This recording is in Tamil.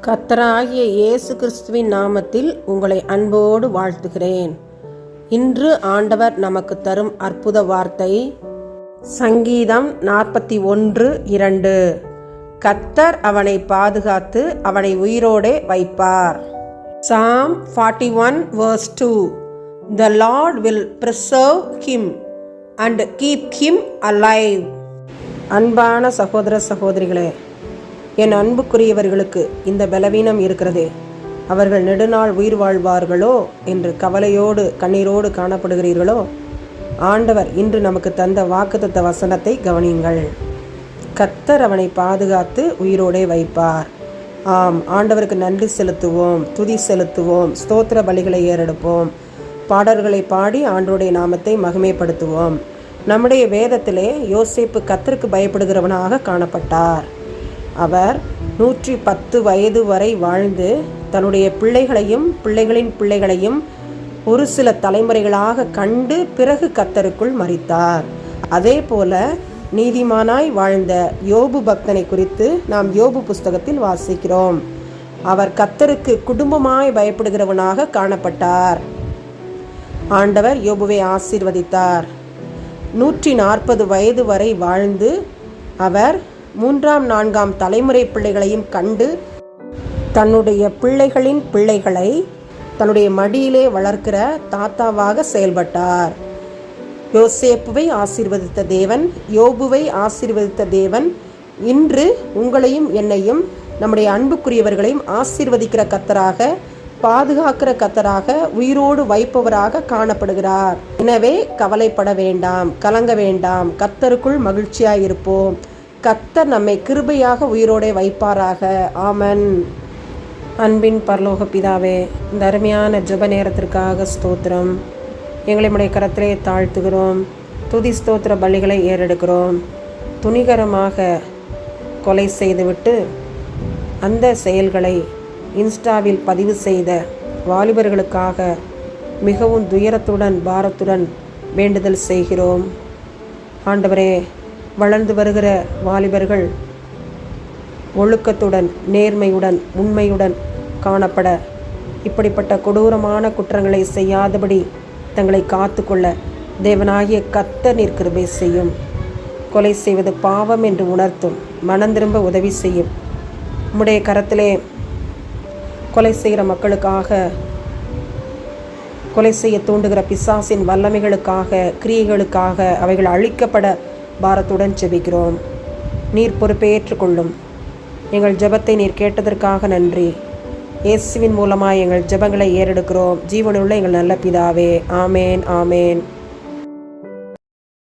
கர்த்தராகிய இயேசு கிறிஸ்துவின் நாமத்தில் உங்களை அன்போடு வாழ்த்துகிறேன். இன்று ஆண்டவர் நமக்கு தரும் அற்புத வார்த்தை சங்கீதம் 41:2. கர்த்தர் அவனை பாதுகாத்து அவனை உயிரோடே வைப்பார். Psalm 41:2. The Lord will preserve him and keep him alive. அன்பான சகோதர சகோதரிகளே, என் அன்புக்குரியவர்களுக்கு இந்த பலவீனம் இருக்கிறது, அவர்கள் நெடுநாள் உயிர் வாழ்வார்களோ என்று கவலையோடு கண்ணீரோடு காணப்படுகிறீர்களோ, ஆண்டவர் இன்று நமக்கு தந்த வாக்குத்தத்த வசனத்தை கவனியுங்கள். கர்த்தர் அவனை பாதுகாத்து உயிரோடே வைப்பார். ஆம், ஆண்டவருக்கு நன்றி செலுத்துவோம், துதி செலுத்துவோம், ஸ்தோத்திர பலிகளை ஏறெடுப்போம், பாடல்களை பாடி ஆண்டவருடைய நாமத்தை மகிமைப்படுத்துவோம். நம்முடைய வேதத்திலே யோசேப்பு கர்த்தருக்கு பயப்படுகிறவனாக காணப்பட்டார். அவர் 110 வயது வரை வாழ்ந்து தன்னுடைய பிள்ளைகளையும் பிள்ளைகளின் பிள்ளைகளையும் ஒரு சில தலைமுறைகளாக கண்டு பிறகு கர்த்தருக்குள் மரித்தார். அதே போல நீதிமானாய் வாழ்ந்த யோபு பக்தனை குறித்து நாம் யோபு புஸ்தகத்தில் வாசிக்கிறோம். அவர் கர்த்தருக்கு குடும்பமாய் பயப்படுகிறவனாக காணப்பட்டார். ஆண்டவர் யோபுவை ஆசீர்வதித்தார். 140 வயது வரை வாழ்ந்து அவர் 3ஆம் 4ஆம் தலைமுறை பிள்ளைகளையும் கண்டு தன்னுடைய பிள்ளைகளின் பிள்ளைகளை தன்னுடைய மடியிலே வளர்க்கிற தாத்தாவாக செயல்பட்டார். யோசேப்புவை ஆசீர்வதித்த தேவன், யோபுவை ஆசீர்வதித்த தேவன் இன்று உங்களையும் என்னையும் நம்முடைய அன்புக்குரியவர்களையும் ஆசீர்வதிக்கிற கர்த்தராக, பாதுகாக்கிற கர்த்தராக, உயிரோடு வைப்பவராக காணப்படுகிறார். எனவே கவலைப்பட வேண்டாம், கலங்க வேண்டாம், கர்த்தருக்குள் மகிழ்ச்சியாயிருப்போம். கர்த்தர் நம்மை கிருபையாக உயிரோடே வைப்பாராக. ஆமன். அன்பின் பரலோக பிதாவே, இந்த அருமையான ஜெப நேரத்திற்காக ஸ்தோத்திரம். எங்களை உம்முடைய கரத்திலே தாழ்த்துகிறோம். துதி ஸ்தோத்திர பலிகளை ஏறெடுக்கிறோம். துணிகரமாக கொலை செய்துவிட்டு அந்த செயல்களை இன்ஸ்டாவில் பதிவு செய்த வாலிபர்களுக்காக மிகவும் துயரத்துடன் பாரத்துடன் வேண்டுதல் செய்கிறோம். ஆண்டவரே, வளர்ந்து வருகிற வாலிபர்கள் ஒழுக்கத்துடன், நேர்மையுடன், உண்மையுடன் காணப்பட, இப்படிப்பட்ட கொடூரமான குற்றங்களை செய்யாதபடி தங்களை காத்துக்கொள்ள தேவனாகிய கர்த்தர் நீர் கிருபை செய்யும். கொலை செய்வது பாவம் என்று உணர்த்தும், மனம் திரும்ப உதவி செய்யும். உம்முடைய கரத்திலே கொலை செய்கிற மக்களுக்காக, கொலை செய்ய தூண்டுகிற பிசாசின் வல்லமைகளுக்காக, கிரியைகளுக்காக அவைகள் அழிக்கப்பட பாரத்துடன் ஜெபிக்கிறோம். நீர் பொறுப்பேற்றுக்கொள்ளும். எங்கள் ஜெபத்தை நீர் கேட்டதற்காக நன்றி. இயேசுவின் மூலமாக எங்கள் ஜெபங்களை ஏறெடுக்கிறோம். ஜீவனுள்ள எங்கள் நல்ல பிதாவே. ஆமேன், ஆமேன்.